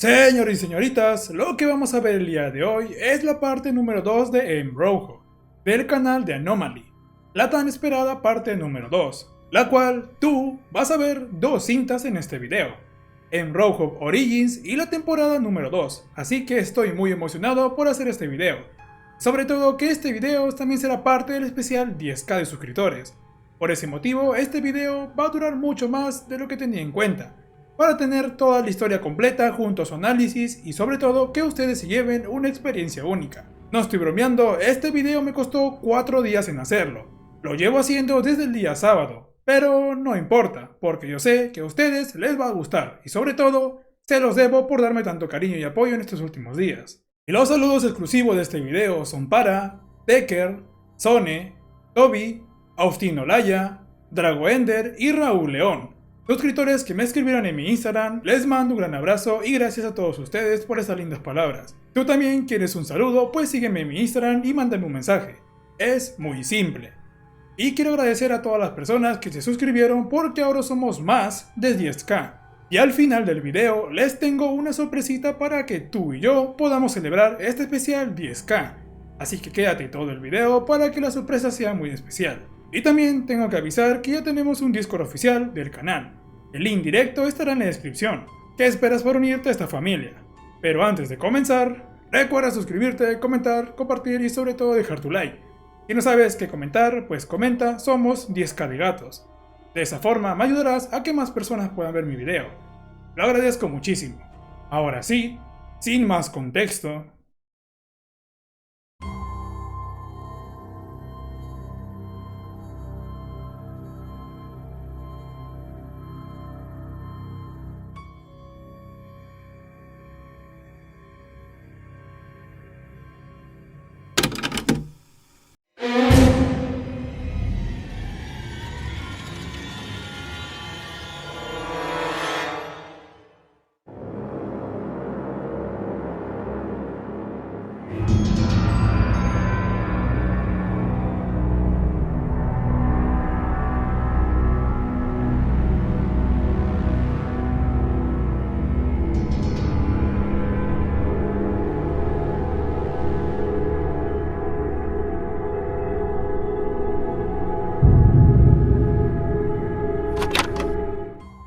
Señores y señoritas, lo que vamos a ver el día de hoy es la parte número 2 de Mrojo, del canal de Anomaly, la tan esperada parte número 2, la cual tú vas a ver dos cintas en este video, Mrojo Origins y la temporada número 2, así que estoy muy emocionado por hacer este video, sobre todo que este video también será parte del especial 10k de suscriptores. Por ese motivo, este video va a durar mucho más de lo que tenía en cuenta, para tener toda la historia completa junto a su análisis y sobre todo que ustedes se lleven una experiencia única. No estoy bromeando, este video me costó 4 días en hacerlo. Lo llevo haciendo desde el día sábado, pero no importa, porque yo sé que a ustedes les va a gustar y sobre todo, se los debo por darme tanto cariño y apoyo en estos últimos días. Y los saludos exclusivos de este video son para Decker, Sone, Toby, Austin Olaya, Dragoender y Raúl León. Suscriptores que me escribieron en mi Instagram, les mando un gran abrazo y gracias a todos ustedes por esas lindas palabras. ¿Tú también quieres un saludo? Pues sígueme en mi Instagram y mándame un mensaje. Es muy simple. Y quiero agradecer a todas las personas que se suscribieron porque ahora somos más de 10k. Y al final del video les tengo una sorpresita para que tú y yo podamos celebrar este especial 10k. Así que quédate todo el video para que la sorpresa sea muy especial. Y también tengo que avisar que ya tenemos un Discord oficial del canal. El link directo estará en la descripción. ¿Qué esperas para unirte a esta familia? Pero antes de comenzar, recuerda suscribirte, comentar, compartir y sobre todo dejar tu like. Si no sabes qué comentar, pues comenta, somos 10k de gatos. De esa forma me ayudarás a que más personas puedan ver mi video. Lo agradezco muchísimo. Ahora sí, sin más contexto.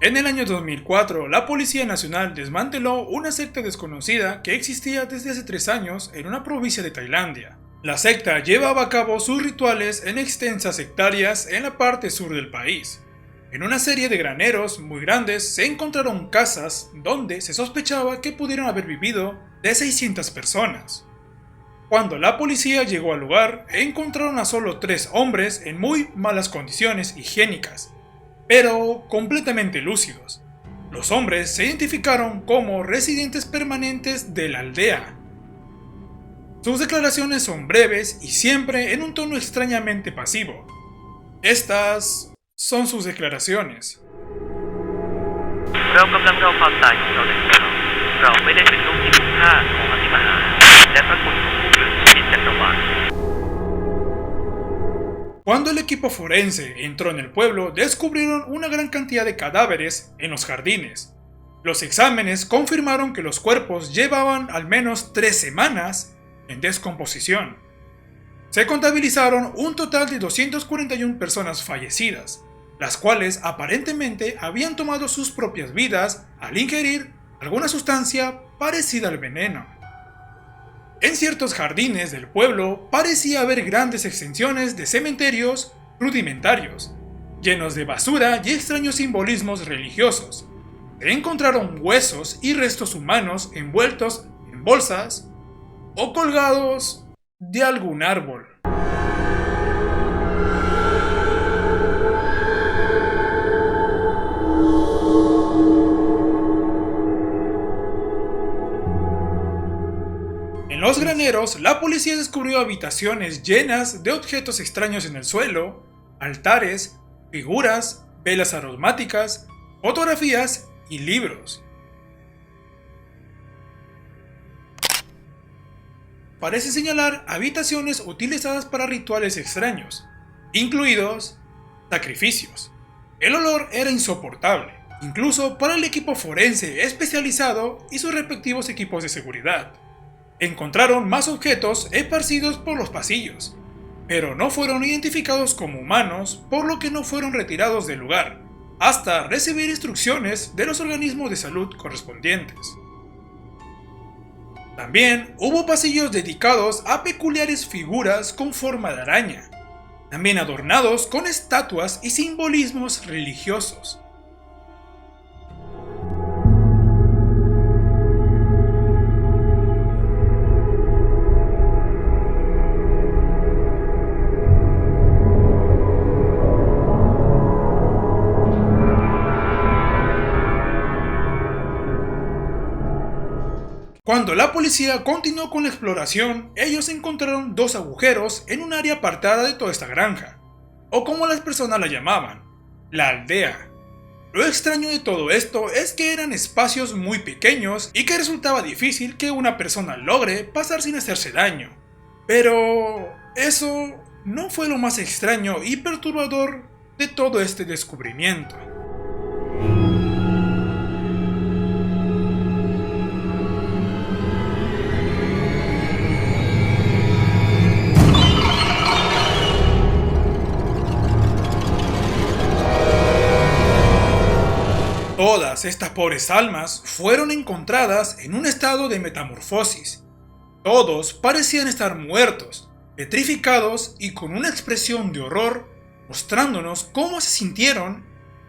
En el año 2004, la Policía Nacional desmanteló una secta desconocida que existía desde hace 3 años en una provincia de Tailandia. La secta llevaba a cabo sus rituales en extensas hectáreas en la parte sur del país. En una serie de graneros muy grandes se encontraron casas donde se sospechaba que pudieron haber vivido de 600 personas. Cuando la policía llegó al lugar, encontraron a solo 3 hombres en muy malas condiciones higiénicas, pero completamente lúcidos. Los hombres se identificaron como residentes permanentes de la aldea. Sus declaraciones son breves y siempre en un tono extrañamente pasivo. Estas son sus declaraciones. Cuando el equipo forense entró en el pueblo, descubrieron una gran cantidad de cadáveres en los jardines. Los exámenes confirmaron que los cuerpos llevaban al menos 3 semanas en descomposición. Se contabilizaron un total de 241 personas fallecidas, las cuales aparentemente habían tomado sus propias vidas al ingerir alguna sustancia parecida al veneno. En ciertos jardines del pueblo parecía haber grandes extensiones de cementerios rudimentarios, llenos de basura y extraños simbolismos religiosos. Se encontraron huesos y restos humanos envueltos en bolsas o colgados de algún árbol. En los graneros, la policía descubrió habitaciones llenas de objetos extraños en el suelo, altares, figuras, velas aromáticas, fotografías y libros. Parece señalar habitaciones utilizadas para rituales extraños, incluidos sacrificios. El olor era insoportable incluso para el equipo forense especializado y sus respectivos equipos de seguridad. Encontraron más objetos esparcidos por los pasillos, pero no fueron identificados como humanos, por lo que no fueron retirados del lugar, hasta recibir instrucciones de los organismos de salud correspondientes. También hubo pasillos dedicados a peculiares figuras con forma de araña, también adornados con estatuas y simbolismos religiosos. Cuando la policía continuó con la exploración, ellos encontraron dos agujeros en un área apartada de toda esta granja, o como las personas la llamaban, la aldea. Lo extraño de todo esto es que eran espacios muy pequeños y que resultaba difícil que una persona logre pasar sin hacerse daño. Pero eso no fue lo más extraño y perturbador de todo este descubrimiento. Todas estas pobres almas fueron encontradas en un estado de metamorfosis. Todos parecían estar muertos, petrificados y con una expresión de horror, mostrándonos cómo se sintieron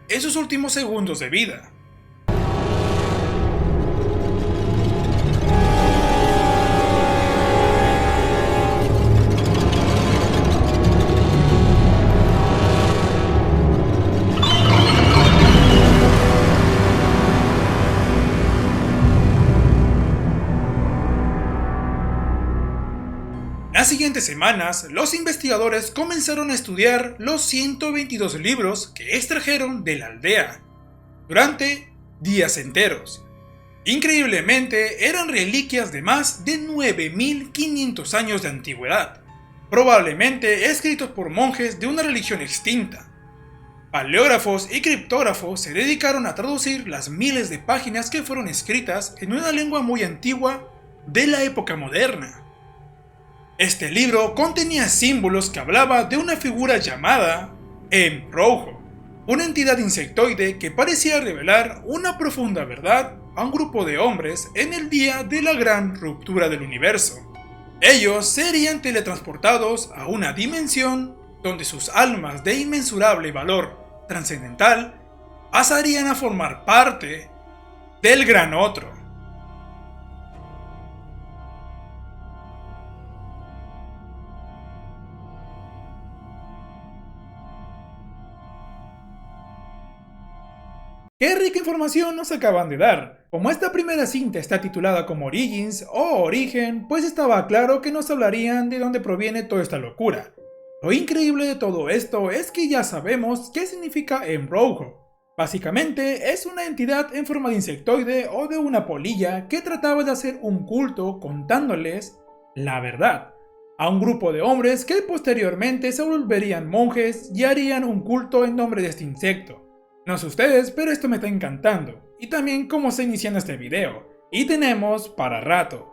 en sus últimos segundos de vida. Las siguientes semanas, los investigadores comenzaron a estudiar los 122 libros que extrajeron de la aldea durante días enteros. Increíblemente, eran reliquias de más de 9500 años de antigüedad, probablemente escritos por monjes de una religión extinta. Paleógrafos y criptógrafos se dedicaron a traducir las miles de páginas que fueron escritas en una lengua muy antigua de la época moderna. Este libro contenía símbolos que hablaba de una figura llamada M'Rojo, una entidad insectoide que parecía revelar una profunda verdad a un grupo de hombres en el día de la gran ruptura del universo. Ellos serían teletransportados a una dimensión donde sus almas de inmensurable valor trascendental pasarían a formar parte del Gran Otro. ¡Qué rica información nos acaban de dar! Como esta primera cinta está titulada como Origins o Origen, pues estaba claro que nos hablarían de dónde proviene toda esta locura. Lo increíble de todo esto es que ya sabemos qué significa M'Rojo. Básicamente es una entidad en forma de insectoide o de una polilla que trataba de hacer un culto contándoles la verdad a un grupo de hombres que posteriormente se volverían monjes y harían un culto en nombre de este insecto. No sé ustedes, pero esto me está encantando. Y también cómo se inicia en este video. Y tenemos para rato.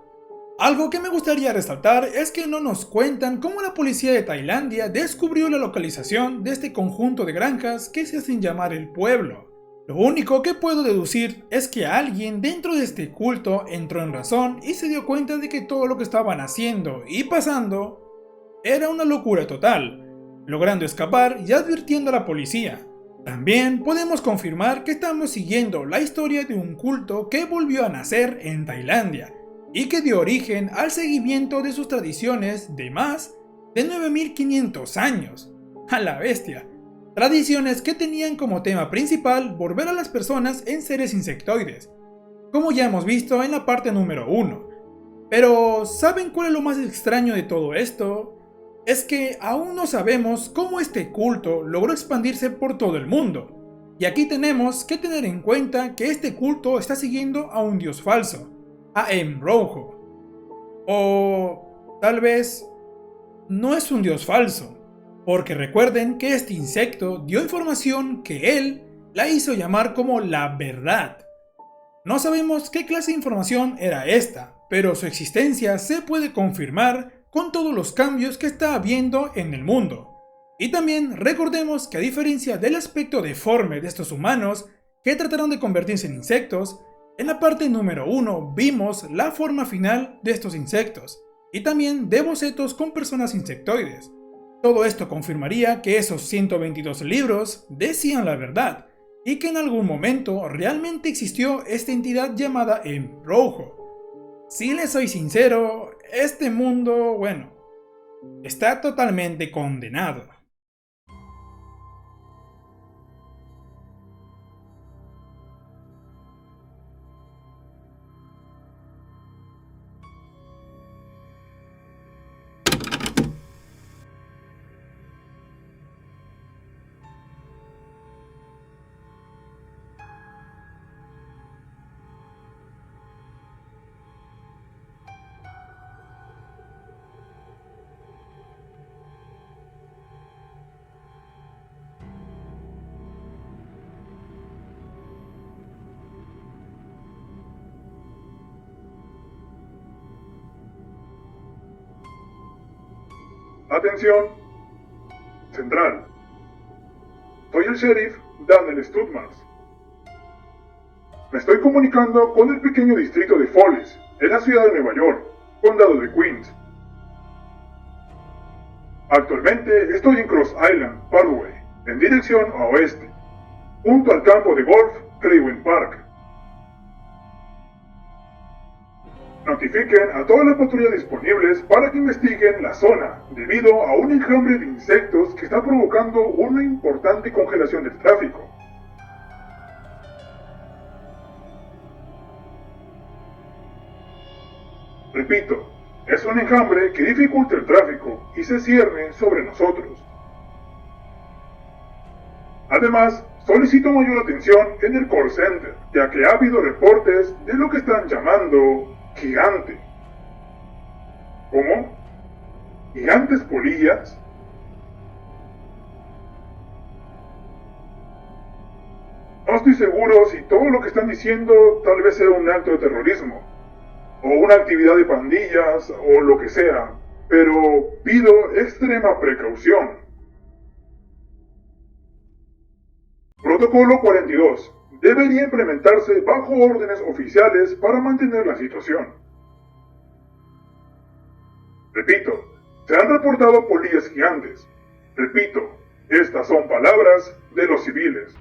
Algo que me gustaría resaltar es que no nos cuentan cómo la policía de Tailandia descubrió la localización de este conjunto de granjas que se hacen llamar el pueblo. Lo único que puedo deducir es que alguien dentro de este culto entró en razón y se dio cuenta de que todo lo que estaban haciendo y pasando era una locura total, logrando escapar y advirtiendo a la policía. También podemos confirmar que estamos siguiendo la historia de un culto que volvió a nacer en Tailandia y que dio origen al seguimiento de sus tradiciones de más de 9500 años. ¡A la bestia! Tradiciones que tenían como tema principal volver a las personas en seres insectoides, como ya hemos visto en la parte número 1. Pero, ¿saben cuál es lo más extraño de todo esto? Es que aún no sabemos cómo este culto logró expandirse por todo el mundo. Y aquí tenemos que tener en cuenta que este culto está siguiendo a un dios falso, a M'Rojo. O tal vez no es un dios falso, porque recuerden que este insecto dio información que él la hizo llamar como la verdad. No sabemos qué clase de información era esta, pero su existencia se puede confirmar con todos los cambios que está habiendo en el mundo. Y también recordemos que a diferencia del aspecto deforme de estos humanos que trataron de convertirse en insectos, en la parte número 1 vimos la forma final de estos insectos, y también de bocetos con personas insectoides. Todo esto confirmaría que esos 122 libros decían la verdad, y que en algún momento realmente existió esta entidad llamada Rojo. Si les soy sincero, este mundo, bueno, está totalmente condenado. Atención. Central. Soy el sheriff Daniel Studmars. Me estoy comunicando con el pequeño distrito de Follies, en la ciudad de Nueva York, condado de Queens. Actualmente estoy en Cross Island, Parkway, en dirección a oeste, junto al campo de golf Crewin Park. Notifiquen a todas las patrullas disponibles para que investiguen la zona, debido a un enjambre de insectos que está provocando una importante congelación del tráfico. Repito, es un enjambre que dificulta el tráfico y se cierne sobre nosotros. Además, solicito mayor atención en el call center, ya que ha habido reportes de lo que están llamando gigante. ¿Cómo? ¿Gigantes polillas? No estoy seguro si todo lo que están diciendo tal vez sea un acto de terrorismo, o una actividad de pandillas, o lo que sea, pero pido extrema precaución. Protocolo 42. Debería implementarse bajo órdenes oficiales para mantener la situación. Repito, se han reportado polillas gigantes. Repito, estas son palabras de los civiles.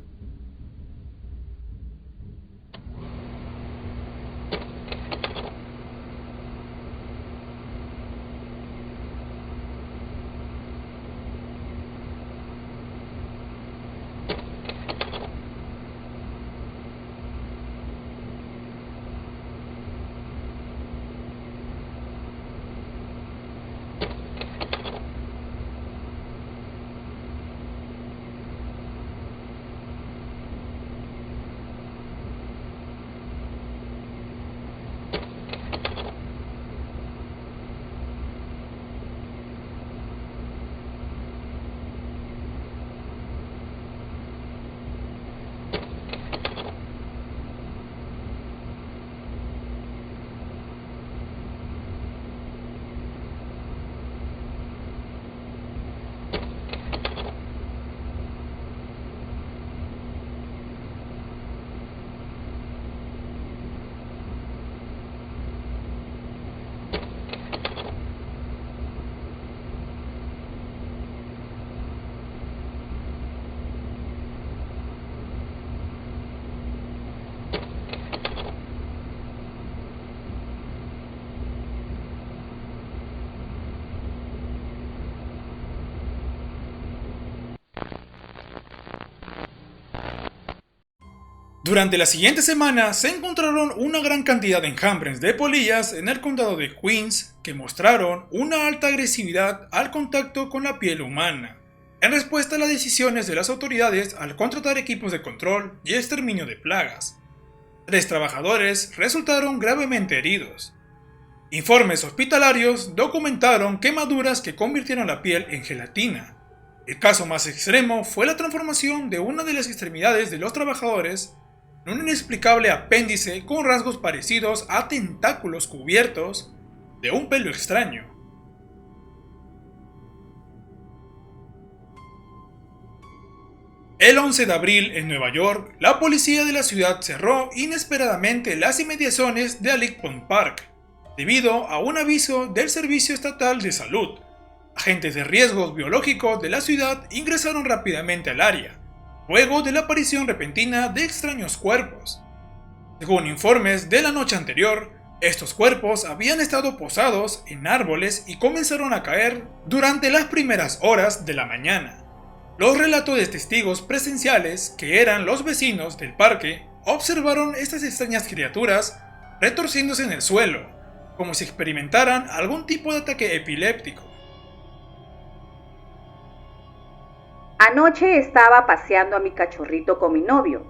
Durante la siguiente semana se encontraron una gran cantidad de enjambres de polillas en el condado de Queens que mostraron una alta agresividad al contacto con la piel humana, en respuesta a las decisiones de las autoridades al contratar equipos de control y exterminio de plagas. 3 trabajadores resultaron gravemente heridos. Informes hospitalarios documentaron quemaduras que convirtieron la piel en gelatina. El caso más extremo fue la transformación de una de las extremidades de los trabajadores en un inexplicable apéndice con rasgos parecidos a tentáculos cubiertos de un pelo extraño. El 11 de abril en Nueva York, la policía de la ciudad cerró inesperadamente las inmediaciones de Alec Pond Park, debido a un aviso del Servicio Estatal de Salud. Agentes de riesgos biológicos de la ciudad ingresaron rápidamente al área, luego de la aparición repentina de extraños cuerpos. Según informes de la noche anterior, estos cuerpos habían estado posados en árboles y comenzaron a caer durante las primeras horas de la mañana. Los relatos de testigos presenciales, que eran los vecinos del parque, observaron estas extrañas criaturas retorciéndose en el suelo, como si experimentaran algún tipo de ataque epiléptico. Anoche estaba paseando a mi cachorrito con mi novio.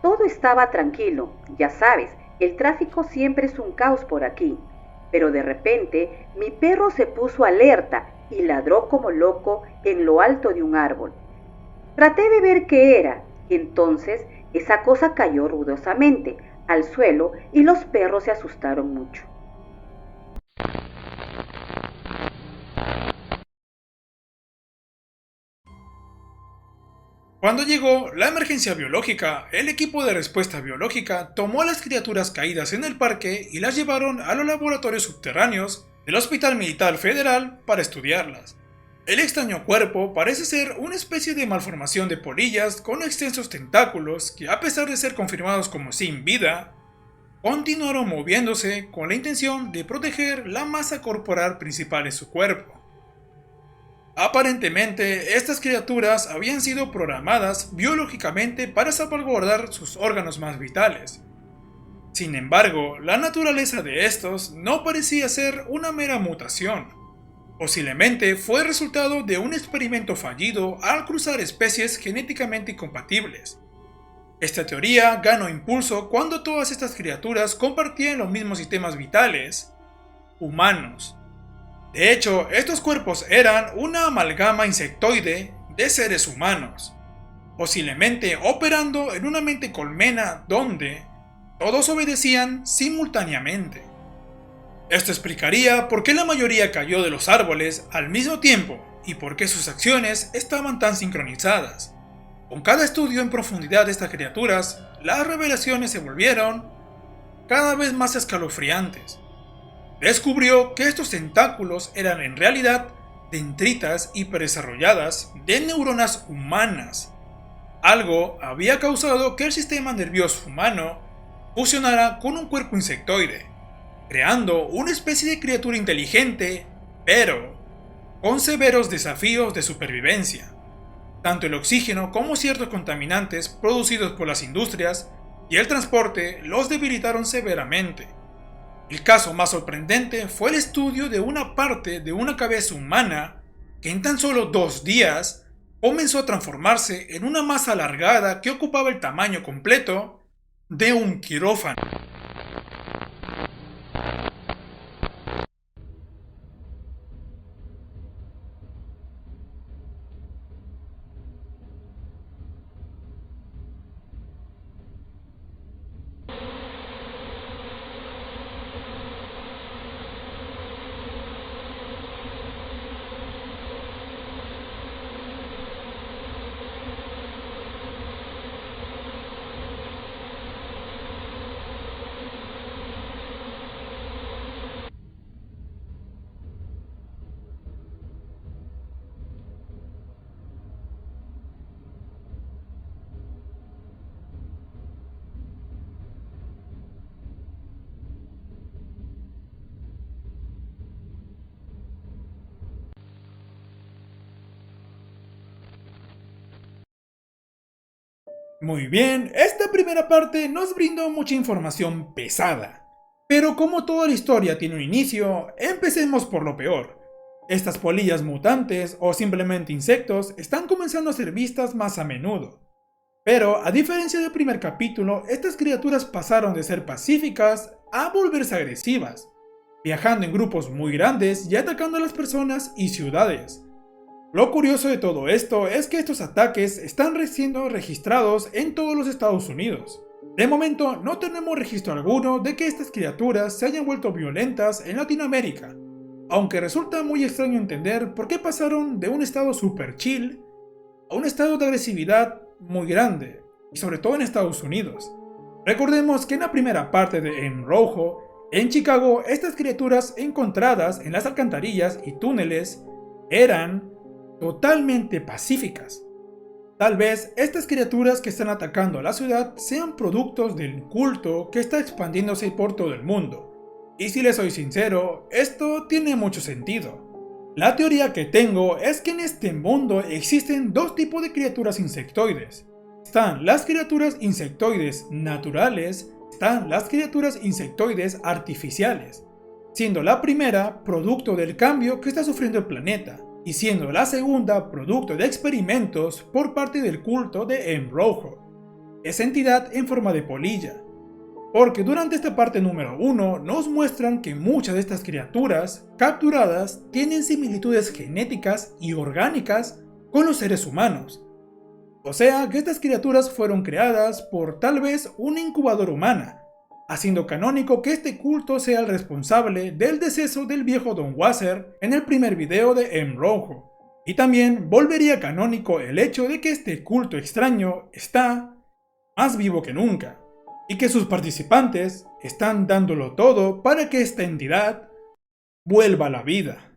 Todo estaba tranquilo, ya sabes, el tráfico siempre es un caos por aquí. Pero de repente mi perro se puso alerta y ladró como loco en lo alto de un árbol. Traté de ver qué era, y entonces esa cosa cayó ruidosamente al suelo y los perros se asustaron mucho. Cuando llegó la emergencia biológica, el equipo de respuesta biológica tomó a las criaturas caídas en el parque y las llevaron a los laboratorios subterráneos del Hospital Militar Federal para estudiarlas. El extraño cuerpo parece ser una especie de malformación de polillas con extensos tentáculos que, a pesar de ser confirmados como sin vida, continuaron moviéndose con la intención de proteger la masa corporal principal de su cuerpo. Aparentemente, estas criaturas habían sido programadas biológicamente para salvaguardar sus órganos más vitales. Sin embargo, la naturaleza de estos no parecía ser una mera mutación. Posiblemente fue el resultado de un experimento fallido al cruzar especies genéticamente incompatibles. Esta teoría ganó impulso cuando todas estas criaturas compartían los mismos sistemas vitales humanos. De hecho, estos cuerpos eran una amalgama insectoide de seres humanos, posiblemente operando en una mente colmena donde todos obedecían simultáneamente. Esto explicaría por qué la mayoría cayó de los árboles al mismo tiempo y por qué sus acciones estaban tan sincronizadas. Con cada estudio en profundidad de estas criaturas, las revelaciones se volvieron cada vez más escalofriantes. Descubrió que estos tentáculos eran en realidad dendritas hiperdesarrolladas de neuronas humanas. Algo había causado que el sistema nervioso humano fusionara con un cuerpo insectoide, creando una especie de criatura inteligente, pero con severos desafíos de supervivencia. Tanto el oxígeno como ciertos contaminantes producidos por las industrias y el transporte los debilitaron severamente. El caso más sorprendente fue el estudio de una parte de una cabeza humana que en tan solo 2 días comenzó a transformarse en una masa alargada que ocupaba el tamaño completo de un quirófano. Muy bien, esta primera parte nos brindó mucha información pesada. Pero como toda la historia tiene un inicio, empecemos por lo peor. Estas polillas mutantes o simplemente insectos están comenzando a ser vistas más a menudo. Pero a diferencia del primer capítulo, estas criaturas pasaron de ser pacíficas a volverse agresivas, viajando en grupos muy grandes y atacando a las personas y ciudades. Lo curioso de todo esto es que estos ataques están siendo registrados en todos los Estados Unidos. De momento no tenemos registro alguno de que estas criaturas se hayan vuelto violentas en Latinoamérica, aunque resulta muy extraño entender por qué pasaron de un estado super chill a un estado de agresividad muy grande, y sobre todo en Estados Unidos. Recordemos que en la primera parte de En Rojo, en Chicago, estas criaturas encontradas en las alcantarillas y túneles eran totalmente pacíficas. Tal vez estas criaturas que están atacando a la ciudad sean productos del culto que está expandiéndose por todo el mundo. Y si les soy sincero, esto tiene mucho sentido. La teoría que tengo es que en este mundo existen dos tipos de criaturas insectoides. Están las criaturas insectoides naturales, están las criaturas insectoides artificiales, siendo la primera producto del cambio que está sufriendo el planeta, y siendo la segunda producto de experimentos por parte del culto de En Rojo, esa entidad en forma de polilla. Porque durante esta parte número 1 nos muestran que muchas de estas criaturas capturadas tienen similitudes genéticas y orgánicas con los seres humanos. O sea que estas criaturas fueron creadas por tal vez una incubadora humana, haciendo canónico que este culto sea el responsable del deceso del viejo Don Wasser en el primer video de En Rojo. Y también volvería canónico el hecho de que este culto extraño está más vivo que nunca, y que sus participantes están dándolo todo para que esta entidad vuelva a la vida.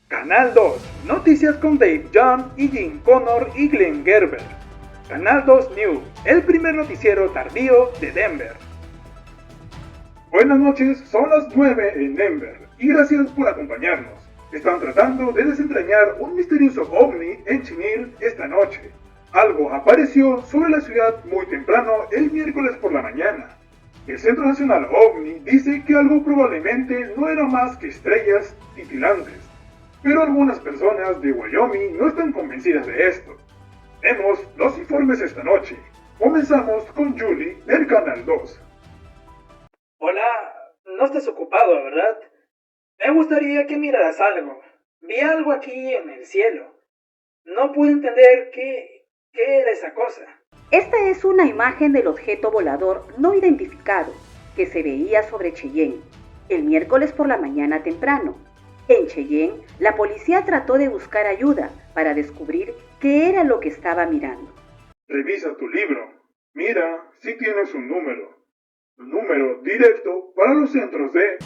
Canal 2, noticias con Dave Young y Jim Connor y Glenn Gerber. Canal 2 News, el primer noticiero tardío de Denver. Buenas noches, son las 9 en Denver y gracias por acompañarnos. Están tratando de desentrañar un misterioso ovni en Chenille esta noche. Algo apareció sobre la ciudad muy temprano el miércoles por la mañana. El Centro Nacional OVNI dice que algo probablemente no era más que estrellas titilantes, pero algunas personas de Wyoming no están convencidas de esto. Vemos los informes esta noche. Comenzamos con Julie del Canal 2. Hola, no estás ocupado, ¿verdad? Me gustaría que miraras algo. Vi algo aquí en el cielo. No pude entender qué era esa cosa. Esta es una imagen del objeto volador no identificado que se veía sobre Cheyenne el miércoles por la mañana temprano. En Cheyenne, la policía trató de buscar ayuda para descubrir qué era lo que estaba mirando. Revisa tu libro. Mira si tienes un número. Número directo para los centros de...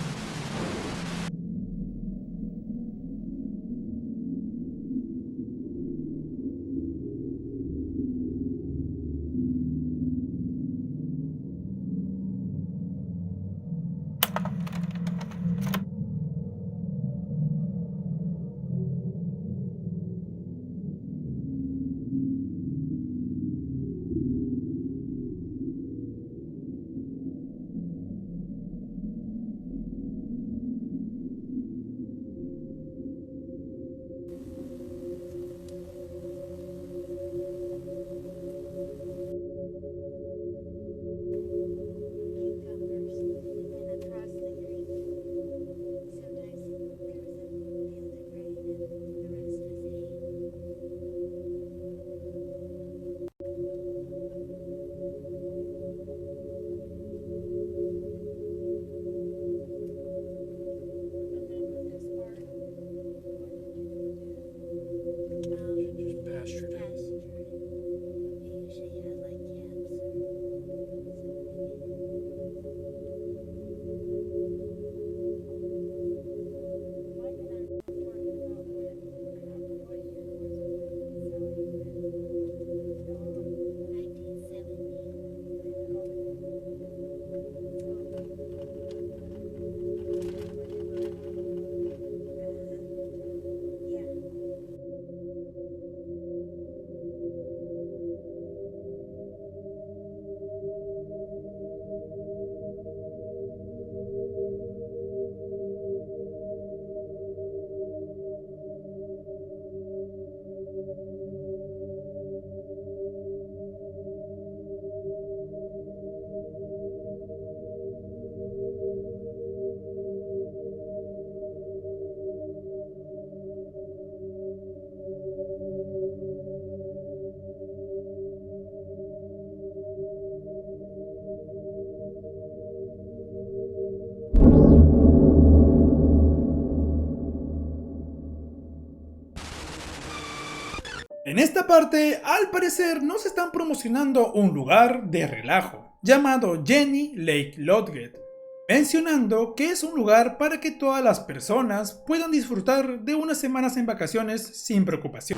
En esta parte, al parecer, nos están promocionando un lugar de relajo, llamado Jenny Lake Lodgate, mencionando que es un lugar para que todas las personas puedan disfrutar de unas semanas en vacaciones sin preocupación.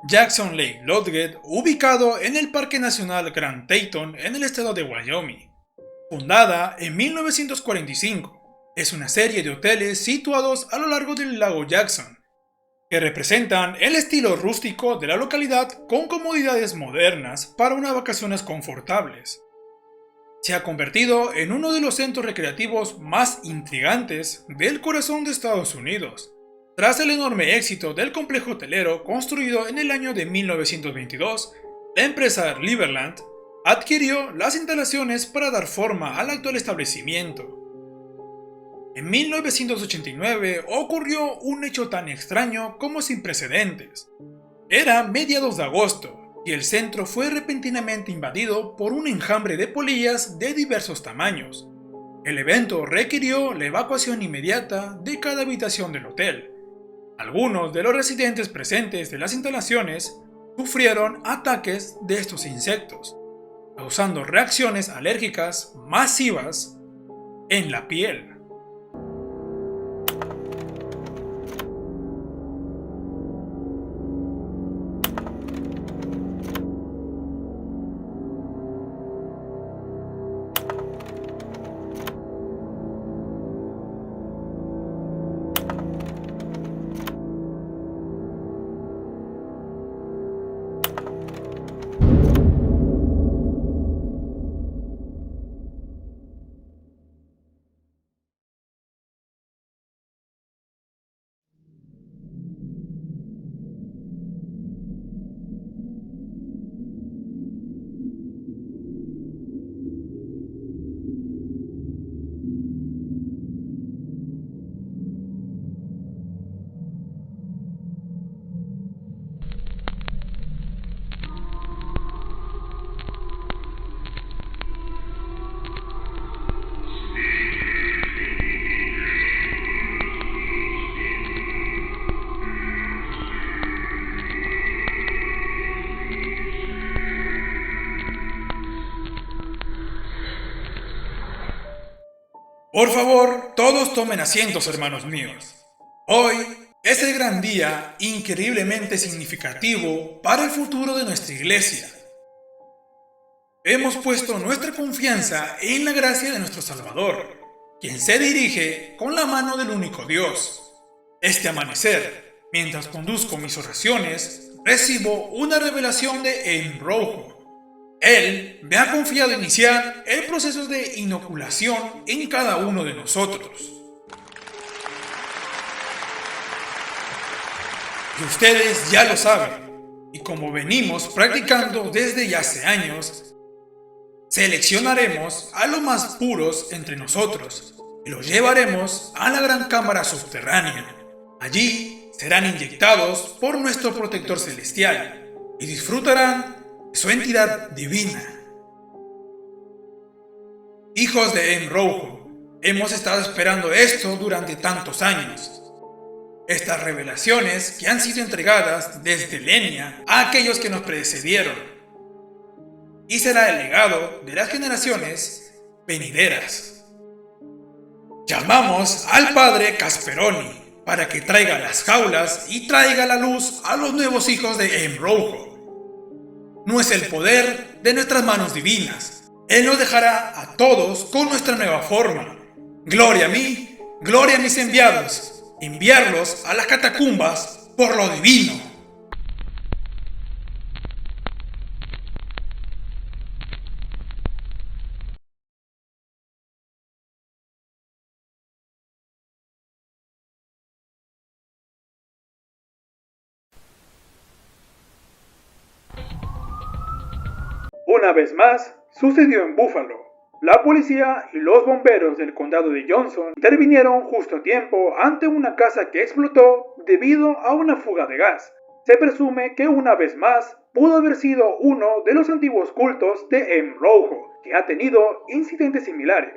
Jackson Lake Lodgate, ubicado en el Parque Nacional Grand Teton en el estado de Wyoming. Fundada en 1945, es una serie de hoteles situados a lo largo del lago Jackson, que representan el estilo rústico de la localidad con comodidades modernas para unas vacaciones confortables. Se ha convertido en uno de los centros recreativos más intrigantes del corazón de Estados Unidos, tras el enorme éxito del complejo hotelero construido en el año de 1922, la empresa Liberland adquirió las instalaciones para dar forma al actual establecimiento. En 1989 ocurrió un hecho tan extraño como sin precedentes. Era mediados de agosto y el centro fue repentinamente invadido por un enjambre de polillas de diversos tamaños. El evento requirió la evacuación inmediata de cada habitación del hotel. Algunos de los residentes presentes de las instalaciones sufrieron ataques de estos insectos, causando reacciones alérgicas masivas en la piel. Por favor, todos tomen asientos, hermanos míos. Hoy es el gran día increíblemente significativo para el futuro de nuestra iglesia. Hemos puesto nuestra confianza en la gracia de nuestro Salvador, quien se dirige con la mano del único Dios. Este amanecer, mientras conduzco mis oraciones, recibo una revelación de Rojo. Él me ha confiado iniciar el proceso de inoculación en cada uno de nosotros. Y ustedes ya lo saben, y como venimos practicando desde ya hace años, seleccionaremos a los más puros entre nosotros y los llevaremos a la gran cámara subterránea. Allí serán inyectados por nuestro protector celestial y disfrutarán de su entidad divina. Hijos de Rojo, hemos estado esperando esto durante tantos años. Estas revelaciones que han sido entregadas desde Lenia a aquellos que nos precedieron. Y será el legado de las generaciones venideras. Llamamos al padre Casperoni para que traiga las jaulas y traiga la luz a los nuevos hijos de Rojo. No es el poder de nuestras manos divinas. Él nos dejará a todos con nuestra nueva forma. Gloria a mí, gloria a mis enviados. Enviarlos a las catacumbas por lo divino. Una vez más, sucedió en Buffalo. La policía y los bomberos del condado de Johnson intervinieron justo a tiempo ante una casa que explotó debido a una fuga de gas. Se presume que una vez más pudo haber sido uno de los antiguos cultos de Rojo, que ha tenido incidentes similares.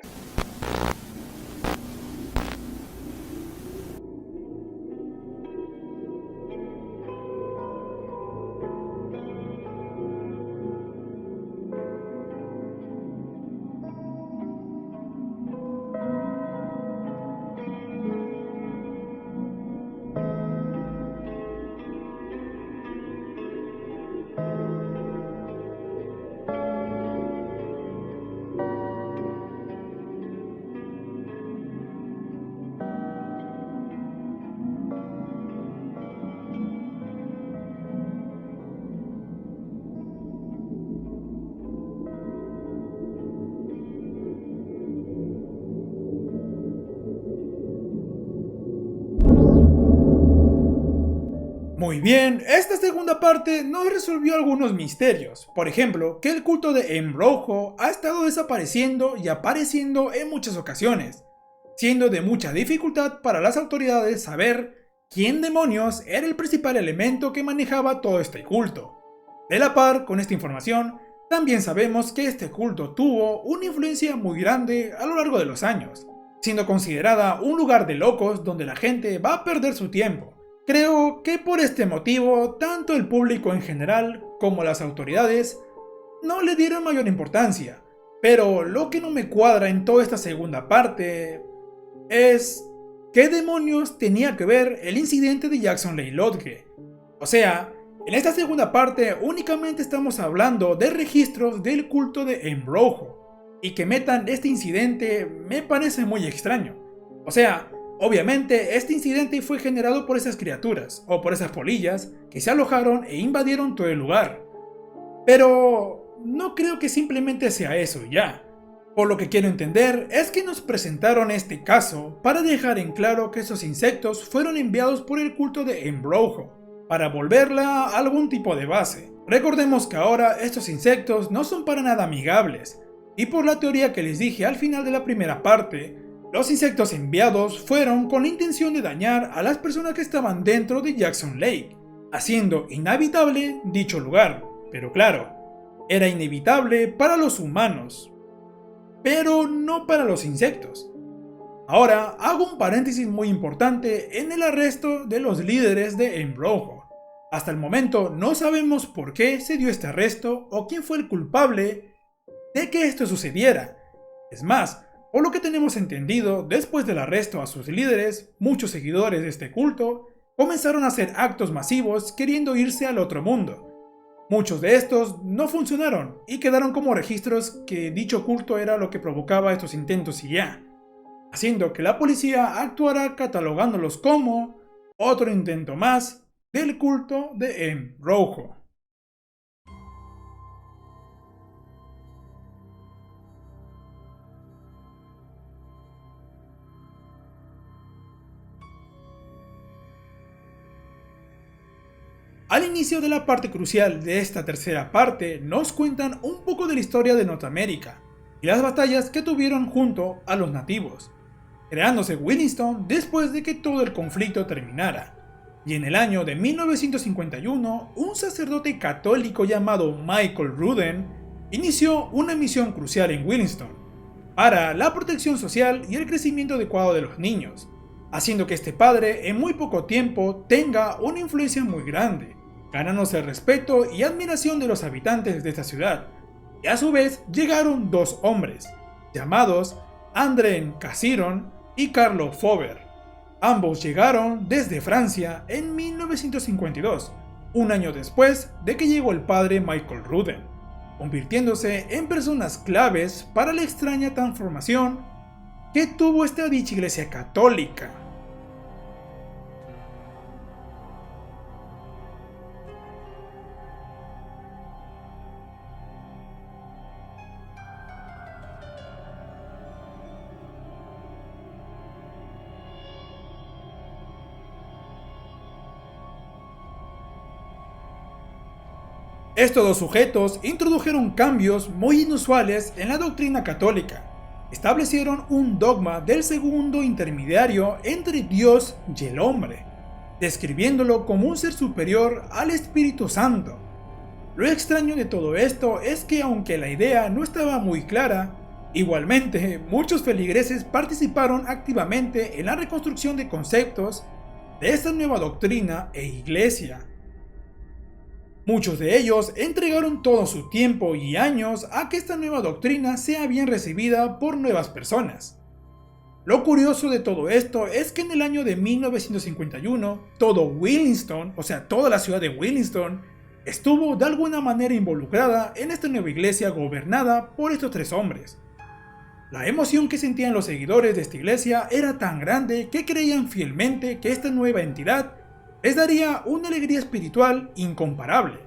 Muy bien, esta segunda parte nos resolvió algunos misterios. Por ejemplo, que el culto de Rojo ha estado desapareciendo y apareciendo en muchas ocasiones, siendo de mucha dificultad para las autoridades saber quién demonios era el principal elemento que manejaba todo este culto. De la par con esta información, también sabemos que este culto tuvo una influencia muy grande a lo largo de los años, siendo considerada un lugar de locos donde la gente va a perder su tiempo. Creo que por este motivo, tanto el público en general como las autoridades no le dieron mayor importancia. Pero lo que no me cuadra en toda esta segunda parte es ¿qué demonios tenía que ver el incidente de Jackson Lake Lodge? O sea, en esta segunda parte únicamente estamos hablando de registros del culto de Rojo, y que metan este incidente me parece muy extraño. O sea, obviamente, este incidente fue generado por esas criaturas, o por esas polillas, que se alojaron e invadieron todo el lugar. Pero no creo que simplemente sea eso y ya. Por lo que quiero entender es que nos presentaron este caso para dejar en claro que esos insectos fueron enviados por el culto de Rojo, para volverla a algún tipo de base. Recordemos que ahora estos insectos no son para nada amigables, y por la teoría que les dije al final de la primera parte, los insectos enviados fueron con la intención de dañar a las personas que estaban dentro de Jackson Lake, haciendo inhabitable dicho lugar. Pero claro, era inevitable para los humanos, pero no para los insectos. Ahora hago un paréntesis muy importante en el arresto de los líderes de Rojo. Hasta el momento no sabemos por qué se dio este arresto o quién fue el culpable de que esto sucediera. Es más, Por lo que tenemos entendido, después del arresto a sus líderes, muchos seguidores de este culto comenzaron a hacer actos masivos queriendo irse al otro mundo. Muchos de estos no funcionaron y quedaron como registros que dicho culto era lo que provocaba estos intentos y ya, haciendo que la policía actuara catalogándolos como otro intento más del culto de Embrojo. Al inicio de la parte crucial de esta tercera parte, nos cuentan un poco de la historia de Norteamérica y las batallas que tuvieron junto a los nativos, creándose Williston después de que todo el conflicto terminara. Y en el año de 1951, un sacerdote católico llamado Michael Rudden inició una misión crucial en Williston para la protección social y el crecimiento adecuado de los niños, haciendo que este padre en muy poco tiempo tenga una influencia muy grande, ganándose el respeto y admiración de los habitantes de esta ciudad. Y a su vez llegaron dos hombres, llamados André Cassiron y Carlo Fauber. Ambos llegaron desde Francia en 1952, un año después de que llegó el padre Michael Rudden, convirtiéndose en personas claves para la extraña transformación que tuvo esta dicha iglesia católica. Estos dos sujetos introdujeron cambios muy inusuales en la doctrina católica. Establecieron un dogma del segundo intermediario entre Dios y el hombre, describiéndolo como un ser superior al Espíritu Santo. Lo extraño de todo esto es que aunque la idea no estaba muy clara, igualmente muchos feligreses participaron activamente en la reconstrucción de conceptos de esta nueva doctrina e iglesia. Muchos de ellos entregaron todo su tiempo y años a que esta nueva doctrina sea bien recibida por nuevas personas. Lo curioso de todo esto es que en el año de 1951, todo Williston, o sea, toda la ciudad de Williston, estuvo de alguna manera involucrada en esta nueva iglesia gobernada por estos tres hombres. La emoción que sentían los seguidores de esta iglesia era tan grande que creían fielmente que esta nueva entidad les daría una alegría espiritual incomparable.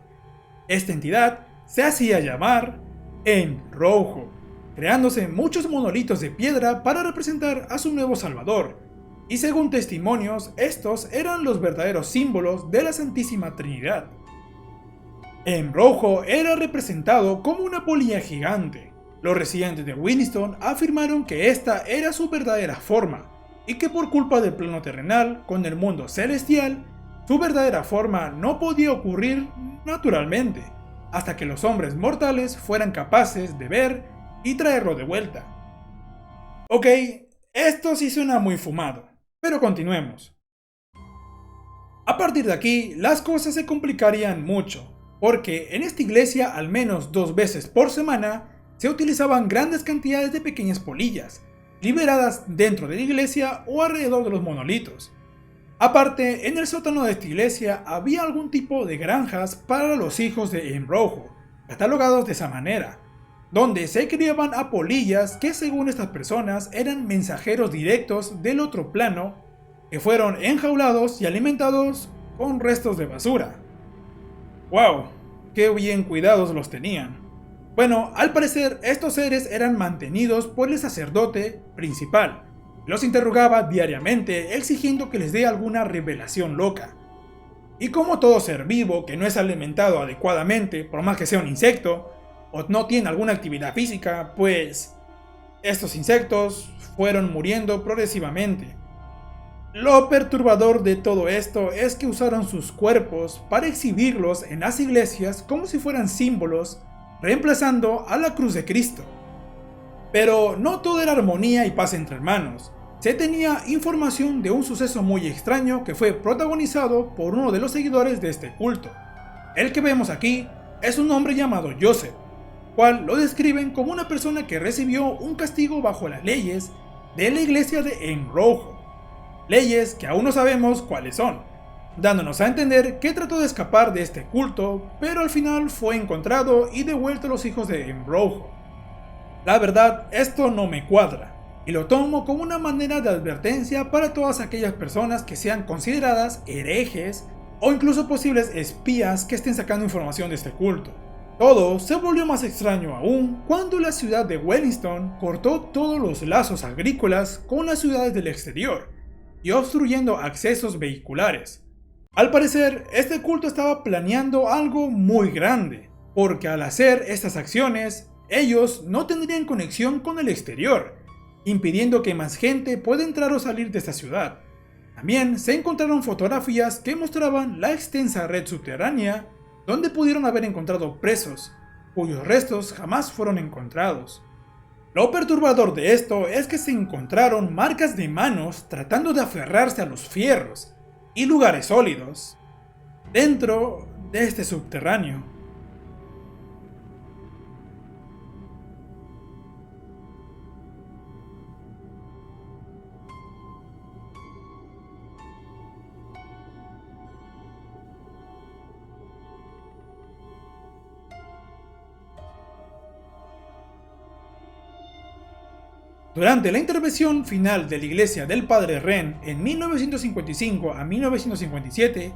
Esta entidad se hacía llamar Embrojo, creándose muchos monolitos de piedra para representar a su nuevo salvador, y según testimonios, estos eran los verdaderos símbolos de la Santísima Trinidad. Embrojo era representado como una polilla gigante. Los residentes de Williston afirmaron que esta era su verdadera forma, y que por culpa del plano terrenal con el mundo celestial, su verdadera forma no podía ocurrir naturalmente, hasta que los hombres mortales fueran capaces de ver y traerlo de vuelta. Ok, esto sí suena muy fumado, pero continuemos. A partir de aquí, las cosas se complicarían mucho, porque en esta iglesia al menos 2 veces por semana se utilizaban grandes cantidades de pequeñas polillas, liberadas dentro de la iglesia o alrededor de los monolitos. Aparte, en el sótano de esta iglesia había algún tipo de granjas para los hijos de Embrojo, catalogados de esa manera, donde se criaban a polillas que según estas personas eran mensajeros directos del otro plano, que fueron enjaulados y alimentados con restos de basura. ¡Wow! ¡Qué bien cuidados los tenían! Bueno, al parecer estos seres eran mantenidos por el sacerdote principal. Los interrogaba diariamente exigiendo que les dé alguna revelación loca. Y como todo ser vivo que no es alimentado adecuadamente, por más que sea un insecto, o no tiene alguna actividad física, pues estos insectos fueron muriendo progresivamente. Lo perturbador de todo esto es que usaron sus cuerpos para exhibirlos en las iglesias como si fueran símbolos, reemplazando a la cruz de Cristo. Pero no todo era armonía y paz entre hermanos. Se tenía información de un suceso muy extraño que fue protagonizado por uno de los seguidores de este culto. El que vemos aquí es un hombre llamado Joseph. cual lo describen como una persona que recibió un castigo bajo las leyes de la iglesia de Enrojo, leyes que aún no sabemos cuáles son, dándonos a entender que trató de escapar de este culto, pero al final fue encontrado y devuelto a los hijos de Enrojo. La verdad, esto no me cuadra, y lo tomo como una manera de advertencia para todas aquellas personas que sean consideradas herejes o incluso posibles espías que estén sacando información de este culto. Todo se volvió más extraño aún cuando la ciudad de Wellington cortó todos los lazos agrícolas con las ciudades del exterior y obstruyendo accesos vehiculares. Al parecer, este culto estaba planeando algo muy grande, porque al hacer estas acciones, ellos no tendrían conexión con el exterior, impidiendo que más gente pueda entrar o salir de esta ciudad. También se encontraron fotografías que mostraban la extensa red subterránea donde pudieron haber encontrado presos, cuyos restos jamás fueron encontrados. Lo perturbador de esto es que se encontraron marcas de manos tratando de aferrarse a los fierros y lugares sólidos dentro de este subterráneo. Durante la intervención final de la iglesia del Padre Ren en 1955 a 1957,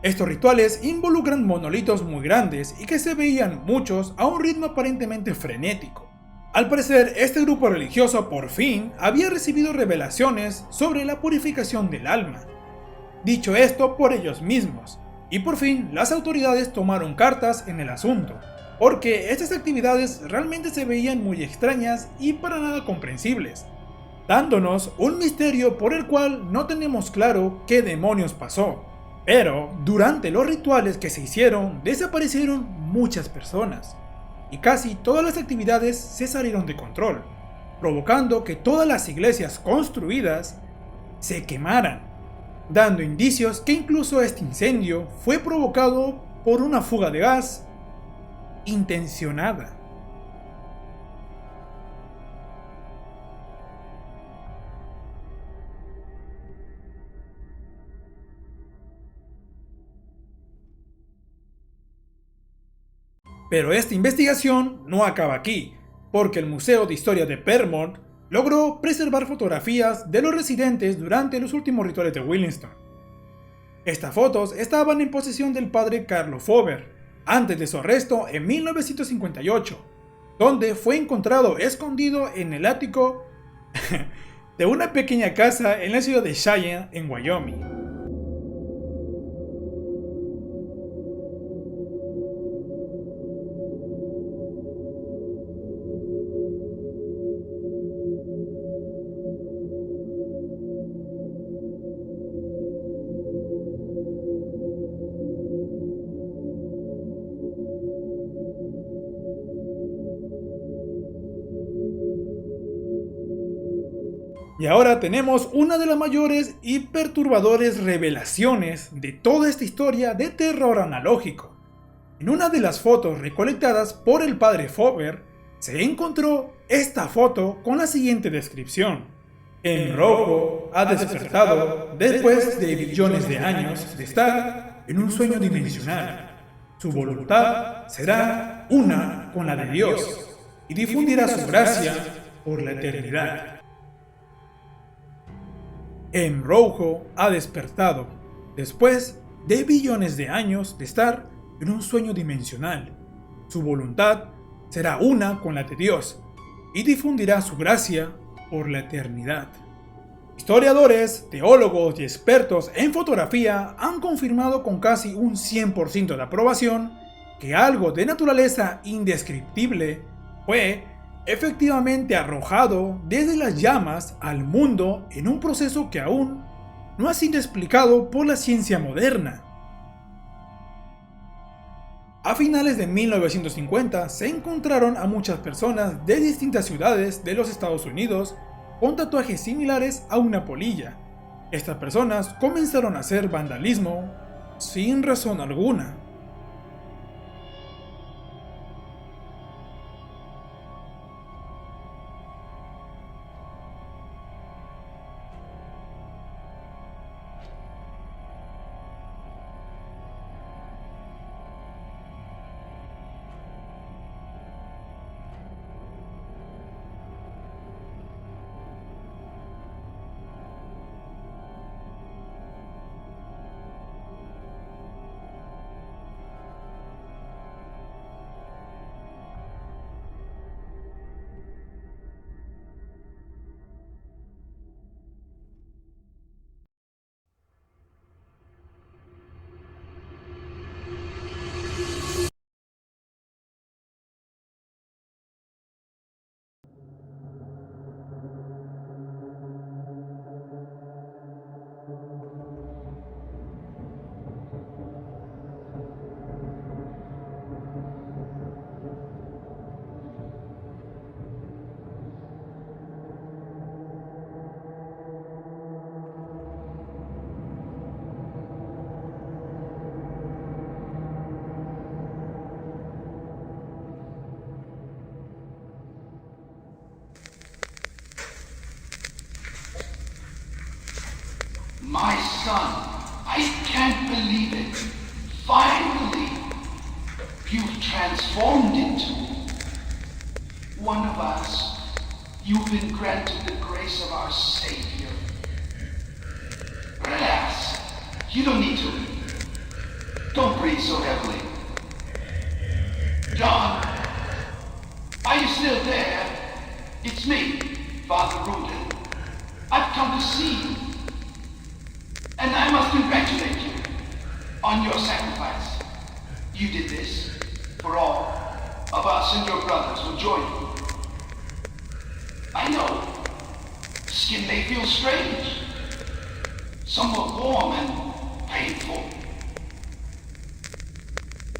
estos rituales involucran monolitos muy grandes y que se veían muchos a un ritmo aparentemente frenético. Al parecer, este grupo religioso por fin había recibido revelaciones sobre la purificación del alma. Dicho esto por ellos mismos, y por fin las autoridades tomaron cartas en el asunto, porque estas actividades realmente se veían muy extrañas y para nada comprensibles, dándonos un misterio por el cual no tenemos claro qué demonios pasó. Pero durante los rituales que se hicieron desaparecieron muchas personas, y casi todas las actividades se salieron de control, provocando que todas las iglesias construidas se quemaran, dando indicios que incluso este incendio fue provocado por una fuga de gas intencionada. Pero esta investigación no acaba aquí, porque el Museo de Historia de Vermont logró preservar fotografías de los residentes durante los últimos rituales de Williston. Estas fotos estaban en posesión del padre Carlo Fauber, antes de su arresto en 1958, donde fue encontrado escondido en el ático de una pequeña casa en la ciudad de Cheyenne, en Wyoming. Y ahora tenemos una de las mayores y perturbadoras revelaciones de toda esta historia de terror analógico. En una de las fotos recolectadas por el padre Fauber, se encontró esta foto con la siguiente descripción: Enrojo ha despertado después de billones de años de estar en un sueño dimensional. Su voluntad será una con la de Dios y difundirá su gracia por la eternidad. Enrojo ha despertado después de billones de años de estar en un sueño dimensional. Su voluntad será una con la de Dios y difundirá su gracia por la eternidad. Historiadores, teólogos y expertos en fotografía han confirmado con casi un 100% de aprobación que algo de naturaleza indescriptible fue efectivamente arrojado desde las llamas al mundo en un proceso que aún no ha sido explicado por la ciencia moderna. A finales de 1950 se encontraron a muchas personas de distintas ciudades de los Estados Unidos con tatuajes similares a una polilla. Estas personas comenzaron a hacer vandalismo sin razón alguna. My son, I can't believe it. Finally, you've transformed into one of us. You've been granted the grace of our Savior. Relax. You don't need to. Don't breathe so heavily. John, are you still there? It's me, Father Rudin. I've come to see you. And I must congratulate you on your sacrifice. You did this for all of us and your brothers who joined you. I know, skin may feel strange, somewhat warm and painful.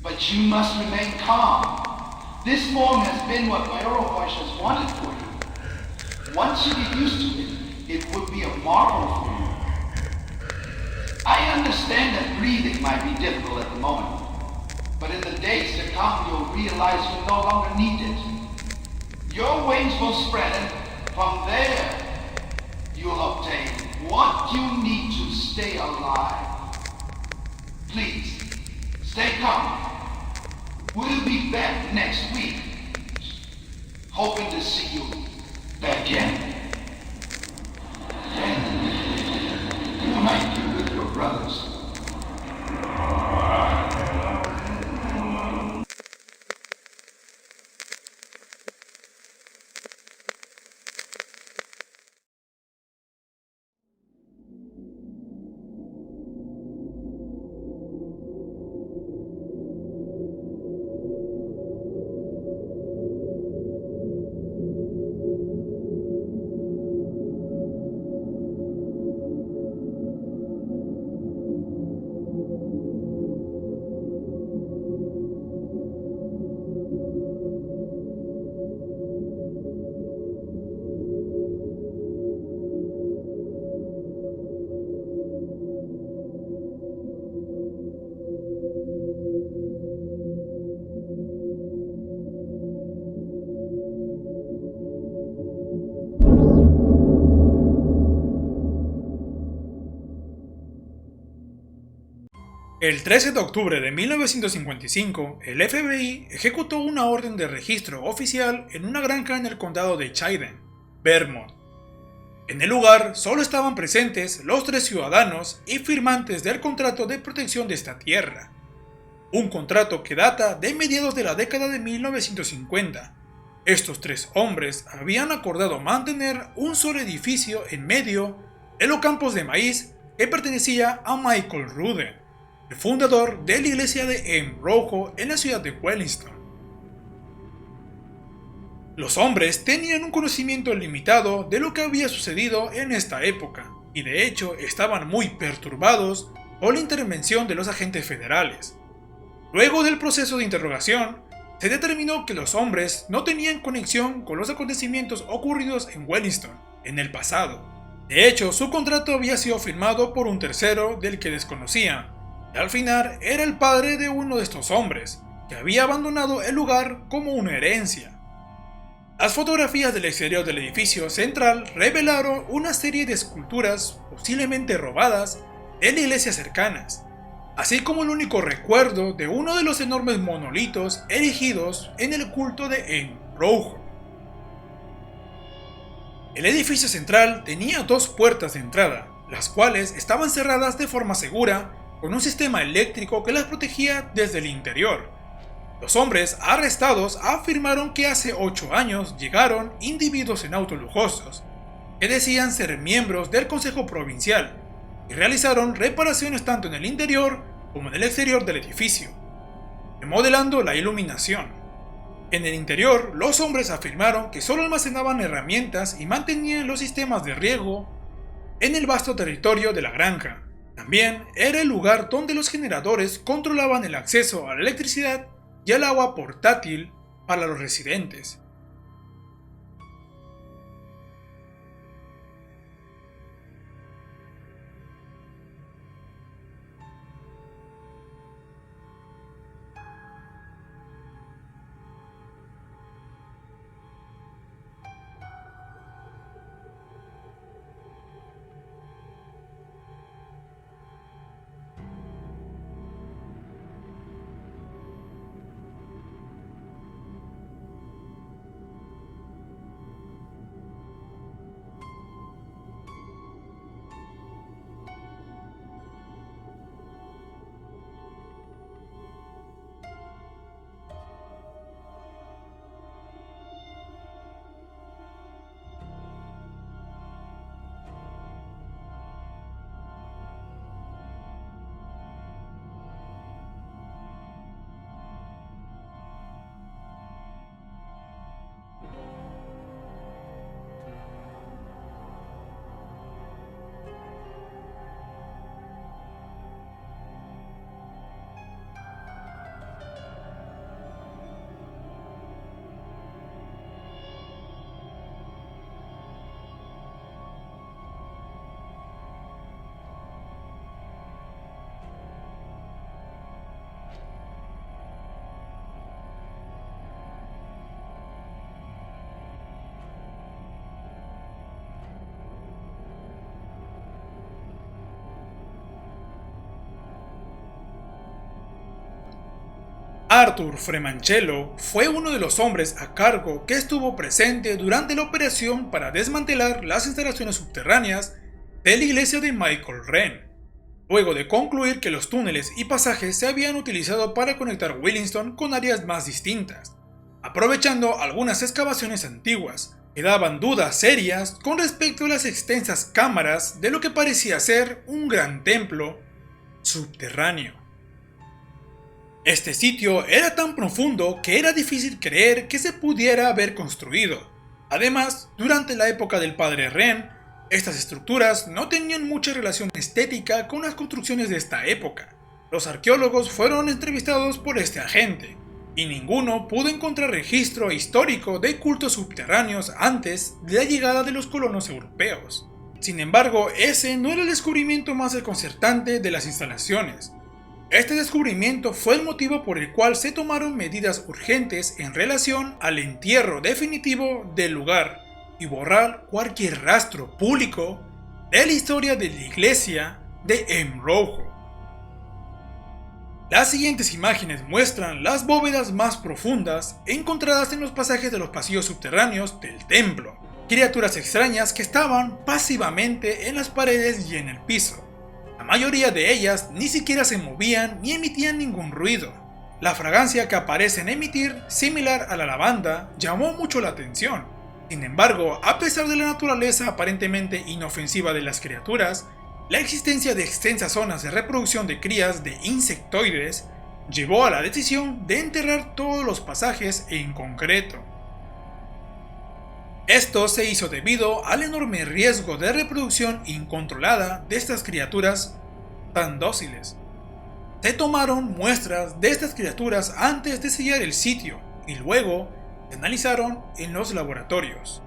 But you must remain calm. This form has been what Myrovosh has wanted for you. Once you get used to it, it would be a marvel for you. I understand that breathing might be difficult at the moment, but in the days to come you'll realize you no longer need it. Your wings will spread and from there you'll obtain what you need to stay alive. Please, stay calm. We'll be back next week, hoping to see you again. And you might be with your brothers. El 13 de octubre de 1955, el FBI ejecutó una orden de registro oficial en una granja en el condado de Cheyenne, Vermont. En el lugar solo estaban presentes los 3 ciudadanos y firmantes del contrato de protección de esta tierra, un contrato que data de mediados de la década de 1950. Estos 3 hombres habían acordado mantener un solo edificio en medio de los campos de maíz que pertenecía a Michael Rudin, el fundador de la iglesia de Rojo en la ciudad de Wellington. Los hombres tenían un conocimiento limitado de lo que había sucedido en esta época, y de hecho estaban muy perturbados por la intervención de los agentes federales. Luego del proceso de interrogación, se determinó que los hombres no tenían conexión con los acontecimientos ocurridos en Wellington en el pasado. De hecho, su contrato había sido firmado por un tercero del que desconocían. Al final era el padre de uno de estos hombres, que había abandonado el lugar como una herencia. Las fotografías del exterior del edificio central revelaron una serie de esculturas posiblemente robadas de la iglesia cercanas, así como el único recuerdo de uno de los enormes monolitos erigidos en el culto de Rojo. El edificio central tenía 2 puertas de entrada, las cuales estaban cerradas de forma segura con un sistema eléctrico que las protegía desde el interior. Los hombres arrestados afirmaron que hace 8 años llegaron individuos en autos lujosos, que decían ser miembros del Consejo Provincial, y realizaron reparaciones tanto en el interior como en el exterior del edificio, remodelando la iluminación. En el interior, los hombres afirmaron que solo almacenaban herramientas y mantenían los sistemas de riego en el vasto territorio de la granja. También era el lugar donde los generadores controlaban el acceso a la electricidad y al agua portátil para los residentes. Arthur Fremancello fue uno de los hombres a cargo que estuvo presente durante la operación para desmantelar las instalaciones subterráneas de la iglesia de Michael Wren, luego de concluir que los túneles y pasajes se habían utilizado para conectar Williston con áreas más distintas, aprovechando algunas excavaciones antiguas que daban dudas serias con respecto a las extensas cámaras de lo que parecía ser un gran templo subterráneo. Este sitio era tan profundo que era difícil creer que se pudiera haber construido. Además, durante la época del padre Wren, estas estructuras no tenían mucha relación estética con las construcciones de esta época. Los arqueólogos fueron entrevistados por este agente, y ninguno pudo encontrar registro histórico de cultos subterráneos antes de la llegada de los colonos europeos. Sin embargo, ese no era el descubrimiento más desconcertante de las instalaciones. Este descubrimiento fue el motivo por el cual se tomaron medidas urgentes en relación al entierro definitivo del lugar y borrar cualquier rastro público de la historia de la iglesia de Rojo. Las siguientes imágenes muestran las bóvedas más profundas encontradas en los pasajes de los pasillos subterráneos del templo, criaturas extrañas que estaban pasivamente en las paredes y en el piso. La mayoría de ellas ni siquiera se movían ni emitían ningún ruido. La fragancia que parecen emitir, similar a la lavanda, llamó mucho la atención. Sin embargo, a pesar de la naturaleza aparentemente inofensiva de las criaturas, la existencia de extensas zonas de reproducción de crías de insectoides llevó a la decisión de enterrar todos los pasajes en concreto. Esto se hizo debido al enorme riesgo de reproducción incontrolada de estas criaturas tan dóciles. Se tomaron muestras de estas criaturas antes de sellar el sitio y luego se analizaron en los laboratorios.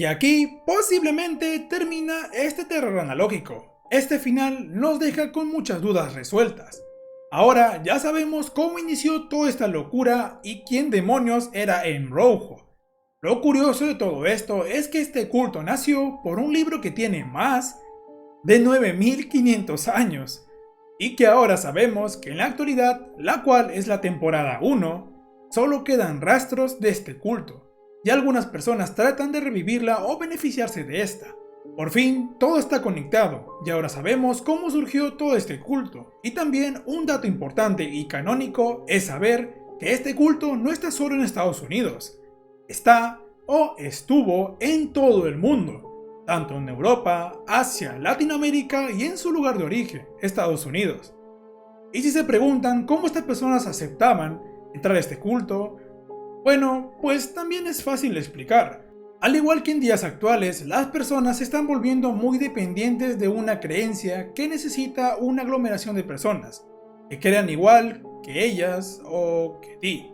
Y aquí posiblemente termina este terror analógico. Este final nos deja con muchas dudas resueltas. Ahora ya sabemos cómo inició toda esta locura y quién demonios era Rojo. Lo curioso de todo esto es que este culto nació por un libro que tiene más de 9500 años y que ahora sabemos que en la actualidad, la cual es la temporada 1, solo quedan rastros de este culto. Y algunas personas tratan de revivirla o beneficiarse de esta. Por fin, todo está conectado, y ahora sabemos cómo surgió todo este culto. Y también un dato importante y canónico es saber que este culto no está solo en Estados Unidos. Está o estuvo en todo el mundo, tanto en Europa, Asia, Latinoamérica y en su lugar de origen, Estados Unidos. Y si se preguntan cómo estas personas aceptaban entrar a este culto, bueno, pues también es fácil de explicar. Al igual que en días actuales, las personas se están volviendo muy dependientes de una creencia que necesita una aglomeración de personas que crean igual que ellas o que ti.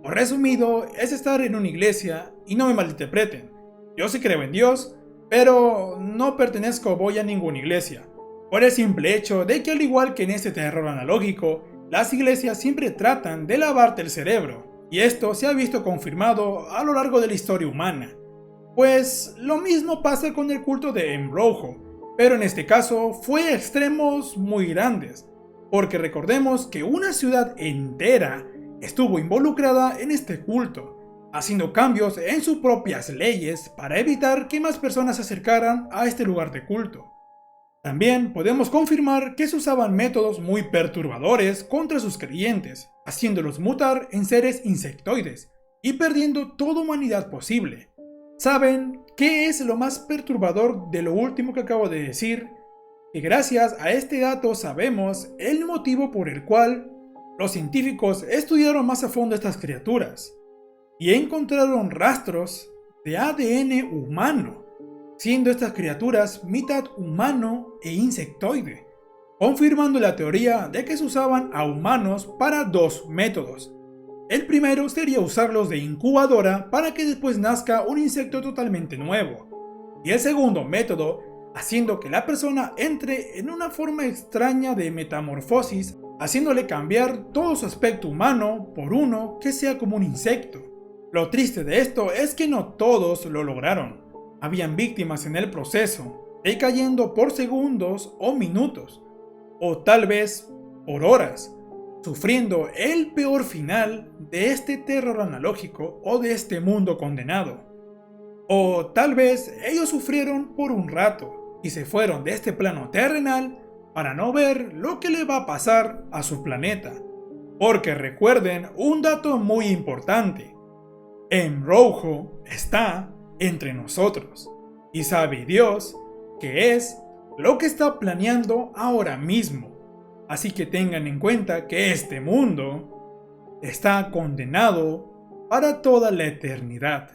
O resumido, es estar en una iglesia, y no me malinterpreten, yo sí creo en Dios, pero no pertenezco o voy a ninguna iglesia, por el simple hecho de que al igual que en este terror analógico, las iglesias siempre tratan de lavarte el cerebro, y esto se ha visto confirmado a lo largo de la historia humana. Pues lo mismo pasa con el culto de Embrojo, pero en este caso fue a extremos muy grandes, porque recordemos que una ciudad entera estuvo involucrada en este culto, haciendo cambios en sus propias leyes para evitar que más personas se acercaran a este lugar de culto. También podemos confirmar que se usaban métodos muy perturbadores contra sus creyentes, haciéndolos mutar en seres insectoides y perdiendo toda humanidad posible. ¿Saben qué es lo más perturbador de lo último que acabo de decir? Que gracias a este dato sabemos el motivo por el cual los científicos estudiaron más a fondo estas criaturas y encontraron rastros de ADN humano, siendo estas criaturas mitad humano e insectoide, confirmando la teoría de que se usaban a humanos para dos métodos. El primero sería usarlos de incubadora para que después nazca un insecto totalmente nuevo, y el segundo método haciendo que la persona entre en una forma extraña de metamorfosis, haciéndole cambiar todo su aspecto humano por uno que sea como un insecto. Lo triste de esto es que no todos lo lograron. Habían víctimas en el proceso, decayendo por segundos o minutos, o tal vez por horas, sufriendo el peor final de este terror analógico o de este mundo condenado. O tal vez ellos sufrieron por un rato y se fueron de este plano terrenal para no ver lo que le va a pasar a su planeta. Porque recuerden un dato muy importante: Embrojo está entre nosotros y sabe Dios que es lo que está planeando ahora mismo. Así que tengan en cuenta que este mundo está condenado para toda la eternidad.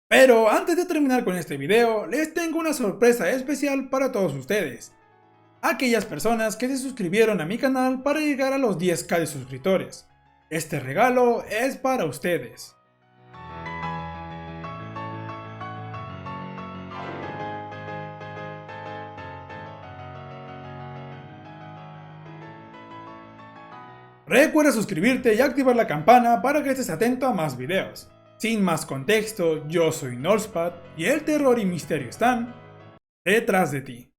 Pero antes de terminar con este video, les tengo una sorpresa especial para todos ustedes. Aquellas personas que se suscribieron a mi canal para llegar a los 10.000 de suscriptores. Este regalo es para ustedes. Recuerda suscribirte y activar la campana para que estés atento a más videos. Sin más contexto, yo soy Norspad y el terror y misterio están detrás de ti.